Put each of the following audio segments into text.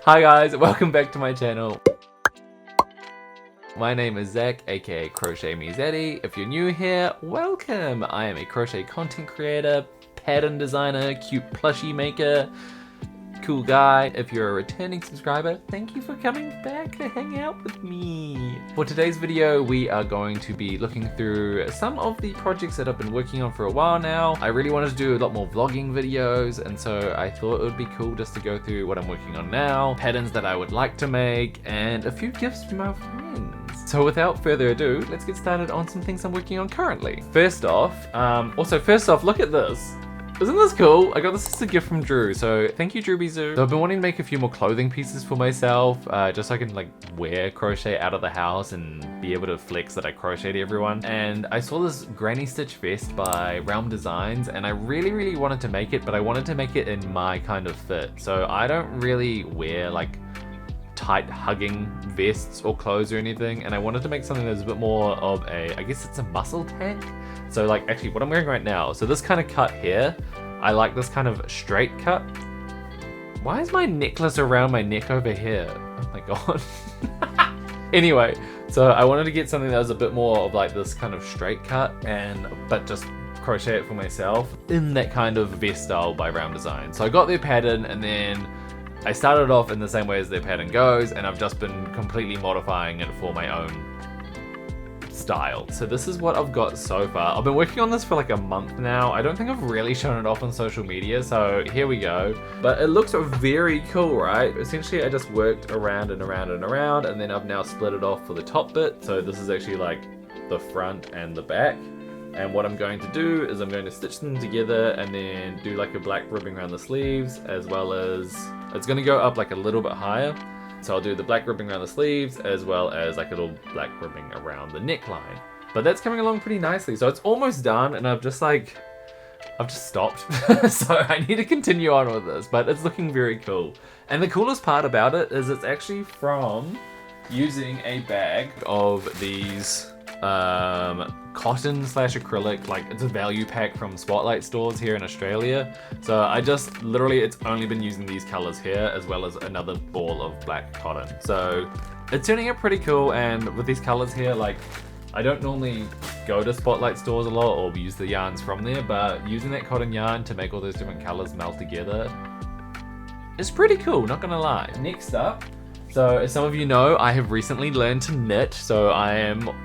Hi guys, welcome back to my channel. My name is Zach, aka Crochet Me Zaddy. If you're new here, welcome. I am a crochet content creator, pattern designer, cute plushie maker, cool guy. If you're a returning subscriber, thank you for coming back to hang out with me. For today's video, we are going to be looking through some of the projects that I've been working on for a while now. I really wanted to do a lot more vlogging videos, and so I thought it would be cool just to go through what I'm working on now, patterns that I would like to make, and a few gifts from our friends. So without further ado, let's get started on some things I'm working on currently. First off, look at this. Isn't this cool? I got this as a gift from Drew, so thank you, Drewbie. So I've been wanting to make a few more clothing pieces for myself, just so I can like wear crochet out of the house and be able to flex that I crocheted everyone. And I saw this granny stitch vest by Realm.designs, and I really wanted to make it, but I wanted to make it in my kind of fit. So I don't really wear like tight hugging vests or clothes or anything, and I wanted to make something that's a bit more of a, I guess it's a muscle tank. So like actually what I'm wearing right now, so this kind of cut here, I like this kind of straight cut. Why is my necklace around my neck over here? Oh my god. Anyway, so I wanted to get something that was a bit more of like this kind of straight cut, but just crochet it for myself in that kind of vest style by Realm.designs. So I got their pattern, and then I started off in the same way as their pattern goes, and I've just been completely modifying it for my own style. So this is what I've got so far. I've been working on this for like a month now. I don't think I've really shown it off on social media, so here we go. But it looks very cool, right? Essentially, I just worked around and around and around, and then I've now split it off for the top bit. So this is actually like the front and the back. And what I'm going to do is I'm going to stitch them together and then do like a black ribbing around the sleeves, as well as it's going to go up like a little bit higher. So I'll do the black ribbing around the sleeves as well as like a little black ribbing around the neckline. But that's coming along pretty nicely. So it's almost done, and I've just stopped. So I need to continue on with this, but it's looking very cool. And the coolest part about it is it's actually from using a bag of these cotton / acrylic, like it's a value pack from Spotlight stores here in Australia. So I just literally, it's only been using these colors here as well as another ball of black cotton. So it's turning out pretty cool, and with these colors here, like I don't normally go to Spotlight stores a lot or use the yarns from there, but using that cotton yarn to make all those different colors melt together is pretty cool, not gonna lie. Next up, so as some of you know, I have recently learned to knit. So on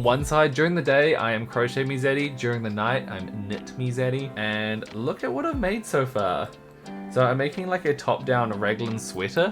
one side, during the day, I am Crochet Me Zaddy. During the night, I'm Knit Me Zaddy. And look at what I've made so far. So I'm making like a top-down raglan sweater.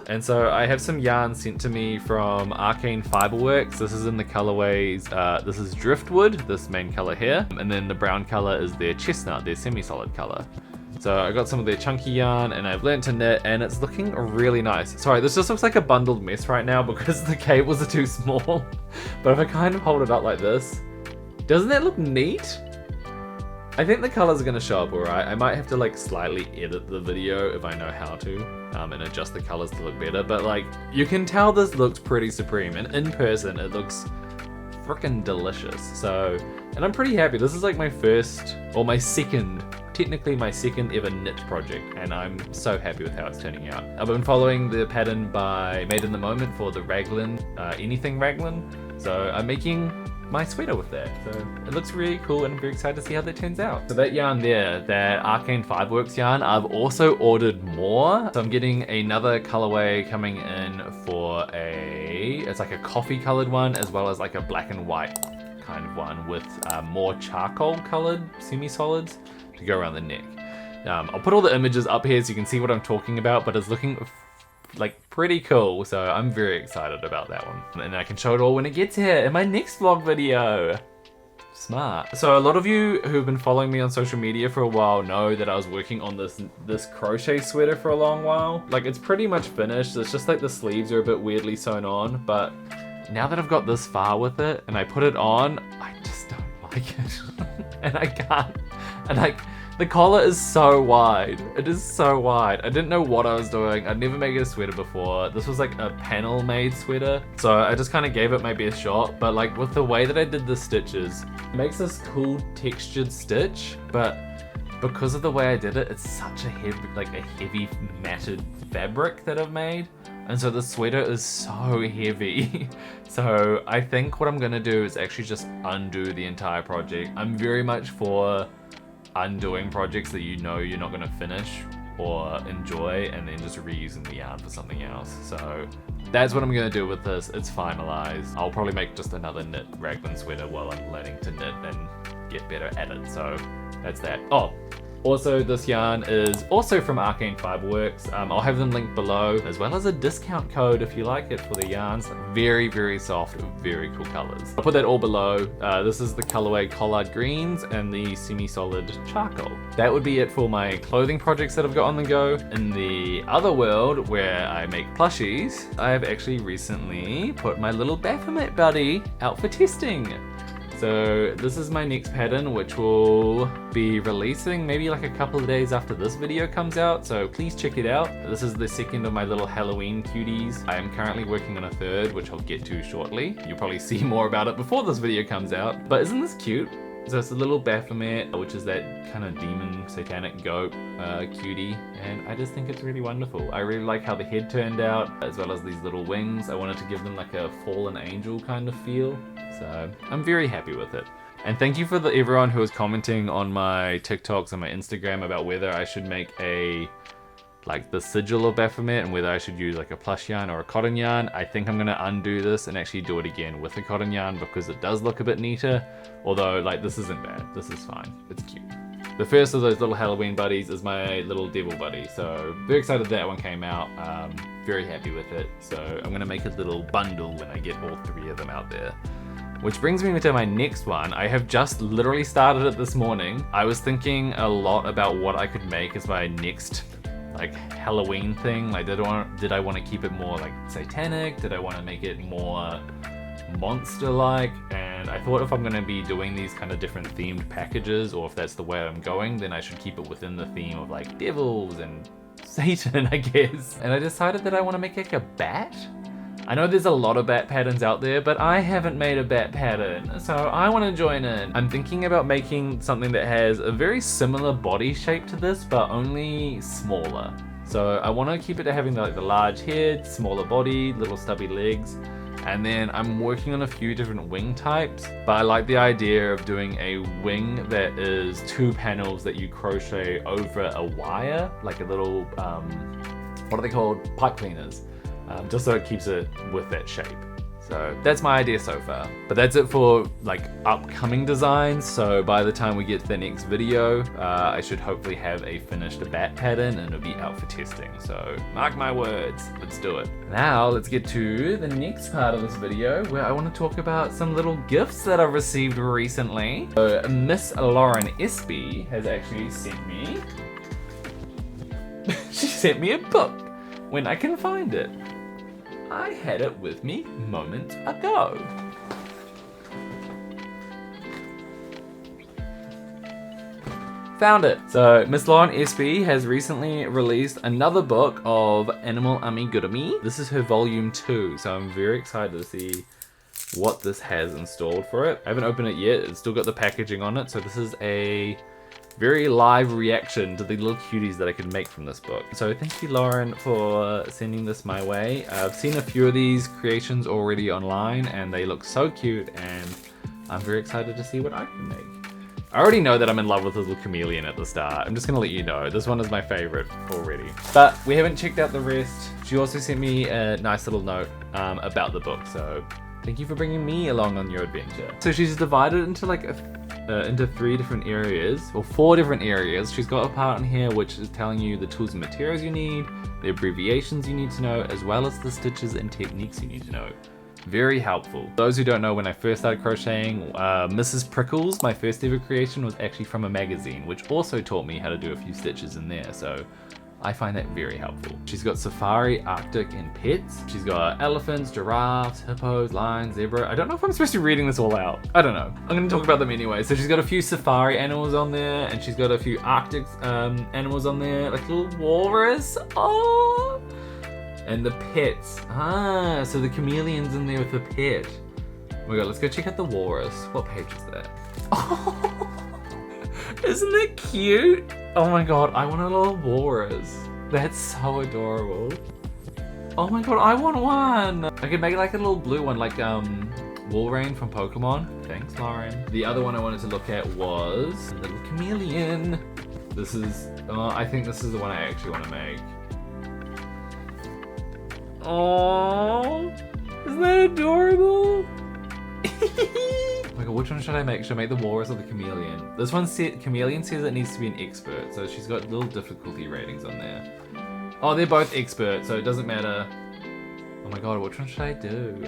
And so I have some yarn sent to me from Arcanefibreworks. This is in the colorways, this is Driftwood, this main color here. And then the brown color is their chestnut, their semi-solid color. So I got some of their chunky yarn, and I've learned to knit, and it's looking really nice. Sorry, this just looks like a bundled mess right now because the cables are too small. But if I kind of hold it up like this, doesn't that look neat? I think the colors are gonna show up alright. I might have to like slightly edit the video if I know how to, and adjust the colors to look better. But like, you can tell this looks pretty supreme, and in person it looks freaking delicious. So, and I'm pretty happy. This is like my first, or my second, technically my second ever knit project, and I'm so happy with how it's turning out. I've been following the pattern by the.moment for the raglan, anything raglan. So I'm making my sweater with that. So it looks really cool, and I'm very excited to see how that turns out. So that yarn there, that Arcanefibreworks yarn, I've also ordered more. So I'm getting another colorway coming in for it's like a coffee colored one, as well as like a black and white kind of one with more charcoal colored semi-solids to go around the neck. I'll put all the images up here so you can see what I'm talking about, but it's looking like pretty cool, so I'm very excited about that one. And I can show it all when it gets here in my next vlog video. Smart. So a lot of you who've been following me on social media for a while know that I was working on this crochet sweater for a long while. Like, it's pretty much finished. It's just like the sleeves are a bit weirdly sewn on, but now that I've got this far with it and I put it on, I just don't like it. And I can't. And like, The collar is so wide. It is so wide. I didn't know what I was doing. I'd never made a sweater before. This was like a panel made sweater. So I just kind of gave it my best shot. But like with the way that I did the stitches, it makes this cool textured stitch. But because of the way I did it, it's such a heavy matted fabric that I've made. And so the sweater is so heavy. So I think what I'm gonna do is actually just undo the entire project. I'm very much for undoing projects that you know you're not going to finish or enjoy and then just reusing the yarn for something else. So that's what I'm going to do with this. It's finalized. I'll probably make just another knit raglan sweater while I'm learning to knit and get better at it. So that's that. Oh, also this yarn is also from Arcanefibreworks. I'll have them linked below, as well as a discount code if you like it for the yarns. Very, very soft, very cool colors. I'll put that all below. This is the colorway Collard Greens and the semi-solid charcoal. That would be it for my clothing projects that I've got on the go. In the other world where I make plushies, I've actually recently put my little Baphomet buddy out for testing. So this is my next pattern, which will be releasing maybe like a couple of days after this video comes out, so please check it out. This is the second of my little Halloween cuties. I am currently working on a third, which I'll get to shortly. You'll probably see more about it before this video comes out. But isn't this cute? So it's a little Baphomet, which is that kind of demon satanic goat cutie, and I just think it's really wonderful. I really like how the head turned out, as well as these little wings. I wanted to give them like a fallen angel kind of feel. So I'm very happy with it. And thank you for everyone who was commenting on my TikToks and my Instagram about whether I should make the sigil of Baphomet and whether I should use like a plush yarn or a cotton yarn. I think I'm gonna undo this and actually do it again with a cotton yarn because it does look a bit neater. Although like this isn't bad, this is fine, it's cute. The first of those little Halloween buddies is my little devil buddy, so very excited that one came out. Very happy with it. So I'm gonna make a little bundle when I get all three of them out there. Which brings me to my next one. I have just literally started it this morning. I was thinking a lot about what I could make as my next like Halloween thing. Like did I want to keep it more like satanic? Did I want to make it more monster-like? And I thought if I'm going to be doing these kind of different themed packages, or if that's the way I'm going, then I should keep it within the theme of like devils and Satan, I guess. And I decided that I want to make like a bat. I know there's a lot of bat patterns out there, but I haven't made a bat pattern, so I want to join in. I'm thinking about making something that has a very similar body shape to this, but only smaller. So I want to keep it to having the large head, smaller body, little stubby legs, and then I'm working on a few different wing types, but I like the idea of doing a wing that is 2 panels that you crochet over a wire, like a little, what are they called? Pipe cleaners. Just so it keeps it with that shape. So that's my idea so far. But that's it for like upcoming designs. So by the time we get to the next video, I should hopefully have a finished bat pattern and it'll be out for testing. So mark my words, let's do it. Now let's get to the next part of this video where I want to talk about some little gifts that I've received recently. So Miss Lauren Espy has actually sent me, she sent me a book when I can find it. I had it with me moments ago. Found it. So Miss Lauren Espy has recently released another book of Animal Amigurumi. This is her volume 2, so I'm very excited to see what this has installed for it. I haven't opened it yet. It's still got the packaging on it, so this is a very live reaction to the little cuties that I could make from this book. So thank you, Lauren, for sending this my way. I've seen a few of these creations already online and they look so cute, and I'm very excited to see what I can make. I already know that I'm in love with this little chameleon at the start. I'm just gonna let you know. This one is my favorite already. But we haven't checked out the rest. She also sent me a nice little note about the book, so thank you for bringing me along on your adventure. So she's divided into like into 3 different areas, or 4 different areas. She's got a part in here which is telling you the tools and materials you need, the abbreviations you need to know, as well as the stitches and techniques you need to know. Very helpful. Those who don't know, when I first started crocheting, Mrs. Prickles, my first ever creation, was actually from a magazine, which also taught me how to do a few stitches in there. So I find that very helpful. She's got safari, arctic, and pets. She's got elephants, giraffes, hippos, lions, zebra. I don't know if I'm supposed to be reading this all out. I don't know. I'm gonna talk about them anyway. So she's got a few safari animals on there, and she's got a few arctic animals on there, like a little walrus. Oh! And the pets. Ah, so the chameleon's in there with the pet. Oh my god, let's go check out the walrus. What page is that? Oh! Isn't that cute? Oh my god, I want a little walrus. That's so adorable. Oh my god, I want one. I could make like a little blue one, like Wolverine from Pokemon. Thanks, Lauren. The other one I wanted to look at was a little chameleon. This is, I think this is the one I actually want to make. Oh, isn't that adorable? Oh my god, which one should I make? Should I make the walrus or the chameleon? This one chameleon says it needs to be an expert, so she's got little difficulty ratings on there. Oh, they're both expert, so it doesn't matter. Oh my god, which one should I do?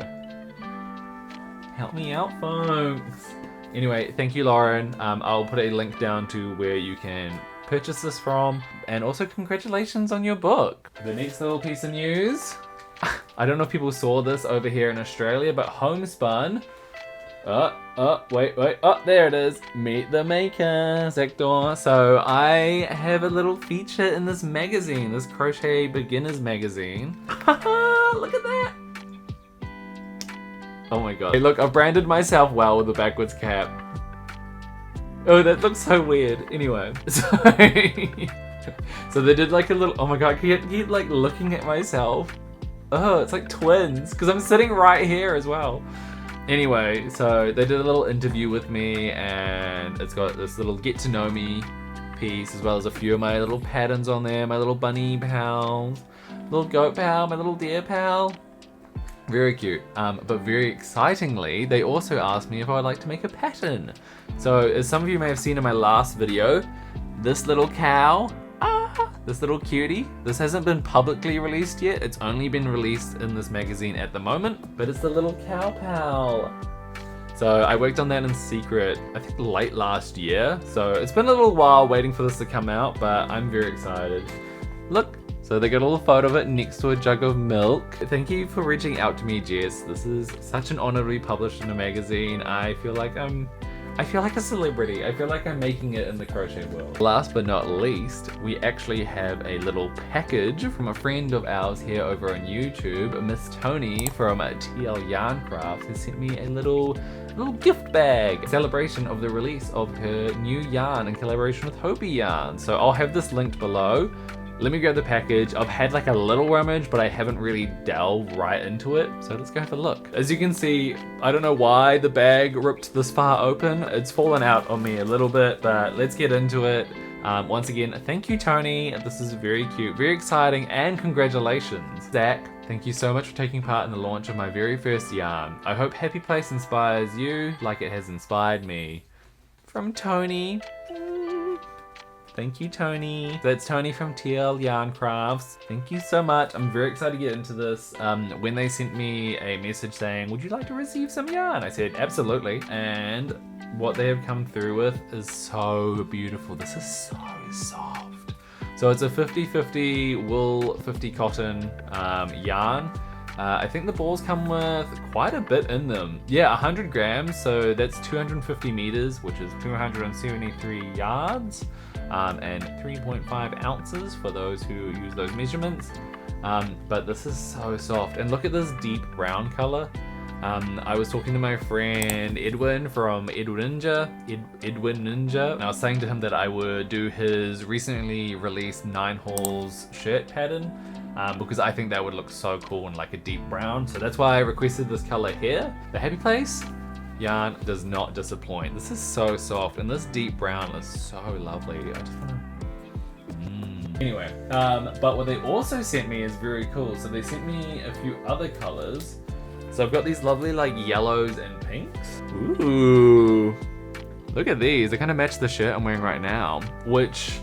Help me out, folks. Anyway, thank you, Lauren. I'll put a link down to where you can purchase this from, and also congratulations on your book. The next little piece of news. I don't know if people saw this over here in Australia, but Homespun. Wait. Oh, there it is. Meet the Maker sector. So I have a little feature in this magazine, this Crochet Beginners magazine. Look at that. Oh my god. Hey, look, I've branded myself well with the backwards cap. Oh, that looks so weird. Anyway, so they did like a little, oh my god, I keep like looking at myself. Oh, it's like twins, because I'm sitting right here as well. Anyway, so they did a little interview with me, and it's got this little get to know me piece, as well as a few of my little patterns on there, my little bunny pals, little goat pal, my little deer pal. Very cute. But very excitingly, they also asked me if I would like to make a pattern. So as some of you may have seen in my last video, this little cow, this little cutie, this hasn't been publicly released yet. It's only been released in this magazine at the moment, but it's the little cow pal. So I worked on that in secret, I think late last year. So it's been a little while waiting for this to come out, but I'm very excited. Look, so they got a little photo of it next to a jug of milk. Thank you for reaching out to me, Jess. This is such an honor to be published in a magazine. I feel like a celebrity. I feel like I'm making it in the crochet world. Last but not least, we actually have a little package from a friend of ours here over on YouTube. Miss Toni from TLYarncrafts has sent me a little gift bag. Celebration of the release of her new yarn in collaboration with Hopi Yarn. So I'll have this linked below. Let me grab the package. I've had like a little rummage, but I haven't really delved right into it. So let's go have a look. As you can see, I don't know why the bag ripped this far open. It's fallen out on me a little bit, but let's get into it. Once again, thank you, Toni. This is very cute, very exciting, and congratulations. Zach, thank you so much for taking part in the launch of my very first yarn. I hope Happy Place inspires you like it has inspired me. From Toni. Thank you, Toni. That's Toni from TLYarncrafts. Thank you so much. I'm very excited to get into this. When they sent me a message saying, would you like to receive some yarn? I said, absolutely. And what they have come through with is so beautiful. This is so soft. So it's a 50-50 wool, 50 cotton yarn. I think the balls come with quite a bit in them. Yeah, 100 grams, so that's 250 meters, which is 273 yards. And 3.5 ounces for those who use those measurements. But this is so soft. And look at this deep brown color. I was talking to my friend Edwin from Edwin Ninja. And I was saying to him that I would do his recently released 9 holes shirt pattern. Because I think that would look so cool in like a deep brown. So that's why I requested this color here. The Happy Place yarn does not disappoint. This is so soft, and this deep brown is so lovely. I just wanna... Anyway, but what they also sent me is very cool. So they sent me a few other colors. So I've got these lovely like yellows and pinks. Ooh, look at these. They kind of match the shirt I'm wearing right now, which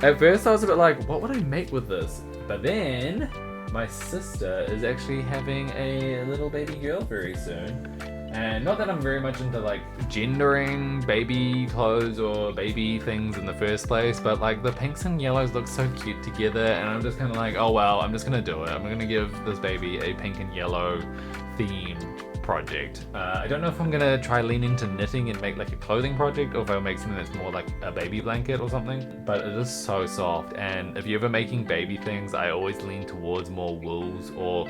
at first I was a bit like, what would I make with this? But then my sister is actually having a little baby girl very soon. And not that I'm very much into like gendering baby clothes or baby things in the first place, but like the pinks and yellows look so cute together, and I'm just kind of like, oh well, I'm just gonna do it. I'm gonna give this baby a pink and yellow themed project. I don't know if I'm gonna try lean into knitting and make like a clothing project, or if I'll make something that's more like a baby blanket or something, but it is so soft. And if you're ever making baby things, I always lean towards more wools or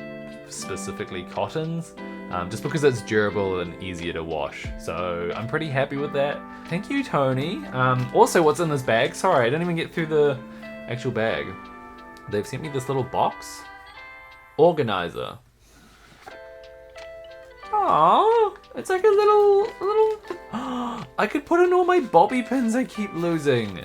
specifically cottons, just because it's durable and easier to wash. So I'm pretty happy with that. Thank you, Toni. Also, what's in this bag? Sorry, I didn't even get through the actual bag. They've sent me this little box. Organizer. Aww, it's like a little, I could put in all my bobby pins I keep losing.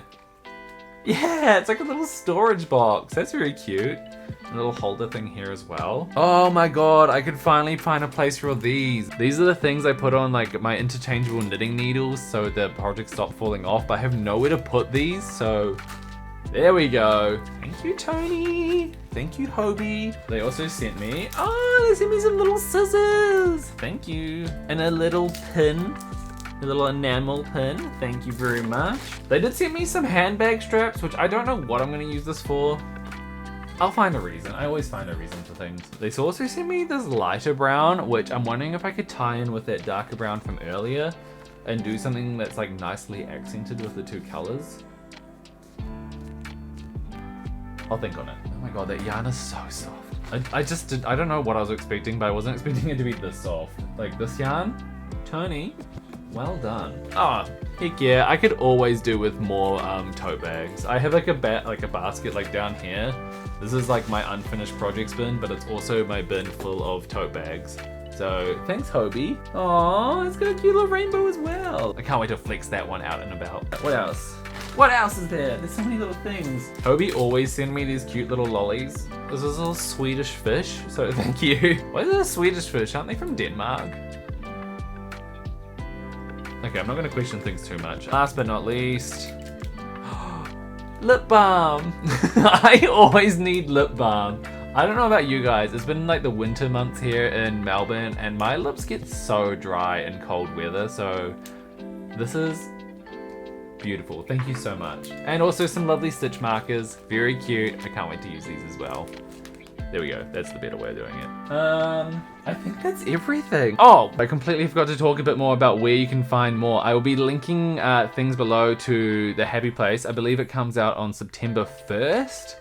Yeah, it's like a little storage box. That's very cute. A little holder thing here as well. Oh my god, I could finally find a place for these. These are the things I put on like my interchangeable knitting needles so the project stopped falling off, but I have nowhere to put these, so there we go. Thank you, Toni. Thank you, Hobie. They also sent me, they sent me some little scissors. Thank you. And a little pin. A little enamel pin. Thank you very much. They did send me some handbag straps, which I don't know what I'm gonna use this for. I'll find a reason. I always find a reason for things. They also sent me this lighter brown, which I'm wondering if I could tie in with that darker brown from earlier and do something that's like nicely accented with the two colors. I'll think on it. Oh my god, that yarn is so soft. I don't know what I was expecting, but I wasn't expecting it to be this soft. Like this yarn, Toni, well done. Ah, heck yeah, I could always do with more tote bags. I have like a basket like down here. This is like my unfinished projects bin, but it's also my bin full of tote bags. So thanks, Hobie. Aww, it's got a cute little rainbow as well. I can't wait to flex that one out and about. What else? What else is there? There's so many little things. Hobie always send me these cute little lollies. This is a little Swedish fish, so thank you. Why is it a Swedish fish? Aren't they from Denmark? Okay, I'm not gonna question things too much. Last but not least, lip balm. I always need lip balm. I don't know about you guys, it's been like the winter months here in Melbourne and my lips get so dry in cold weather, so this is beautiful. Thank you so much. And also some lovely stitch markers, very cute. I can't wait to use these as well. There we go, that's the better way of doing it. I think that's everything. Oh, I completely forgot to talk a bit more about where you can find more. I will be linking things below to the Happy Place. I believe it comes out on September 1st.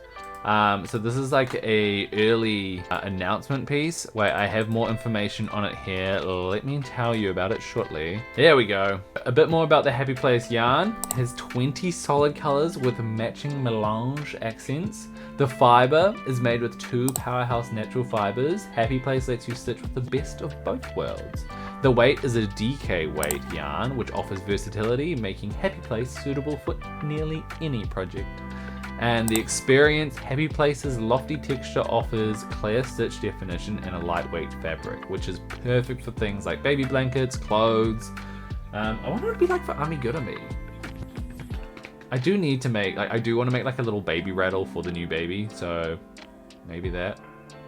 So this is like a early announcement piece where I have more information on it here. Let me tell you about it shortly. There we go. A bit more about the Happy Place yarn. It has 20 solid colors with matching melange accents. The fiber is made with 2 powerhouse natural fibers. Happy Place lets you stitch with the best of both worlds. The weight is a DK weight yarn, which offers versatility, making Happy Place suitable for nearly any project. And the experience, Happy Place's lofty texture offers clear stitch definition and a lightweight fabric, which is perfect for things like baby blankets, clothes. I wonder what it'd be like for Amigurumi. I do need to make, I do want to make like a little baby rattle for the new baby, so maybe that.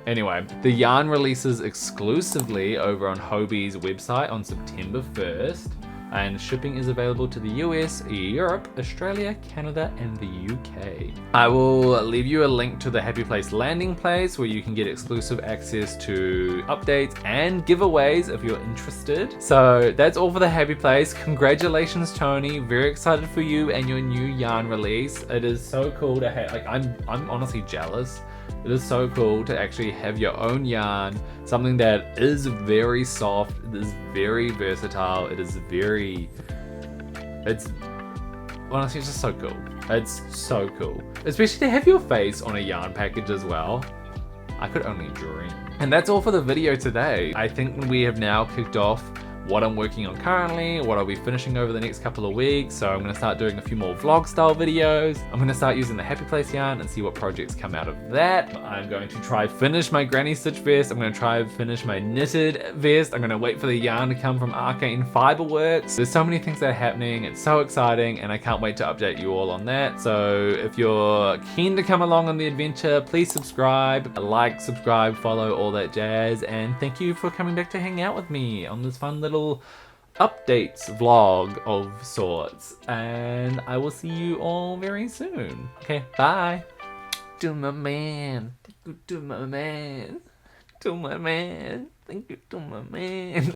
Anyway, the yarn releases exclusively over on Hobie's website on September 1st. And shipping is available to the US, Europe, Australia, Canada, and the UK. I will leave you a link to the Happy Place landing place where you can get exclusive access to updates and giveaways if you're interested. So that's all for the Happy Place. Congratulations, Toni. Very excited for you and your new yarn release. It is so cool to have, like, I'm honestly jealous. It is so cool to actually have your own yarn, something that is very soft, it is very versatile, it's honestly just so cool. It's so cool. Especially to have your face on a yarn package as well. I could only dream. And that's all for the video today. I think we have now kicked off what I'm working on currently, what I'll be finishing over the next couple of weeks. So I'm gonna start doing a few more vlog style videos. I'm gonna start using the Happy Place yarn and see what projects come out of that. I'm going to try finish my granny stitch vest. I'm gonna try finish my knitted vest. I'm gonna wait for the yarn to come from Arcanefibreworks. There's so many things that are happening. It's so exciting and I can't wait to update you all on that. So if you're keen to come along on the adventure, please subscribe, like, subscribe, follow, all that jazz. And thank you for coming back to hang out with me on this fun little little updates vlog of sorts, and I will see you all very soon. Okay, bye. To my man. Thank you to my man. To my man. Thank you to my man.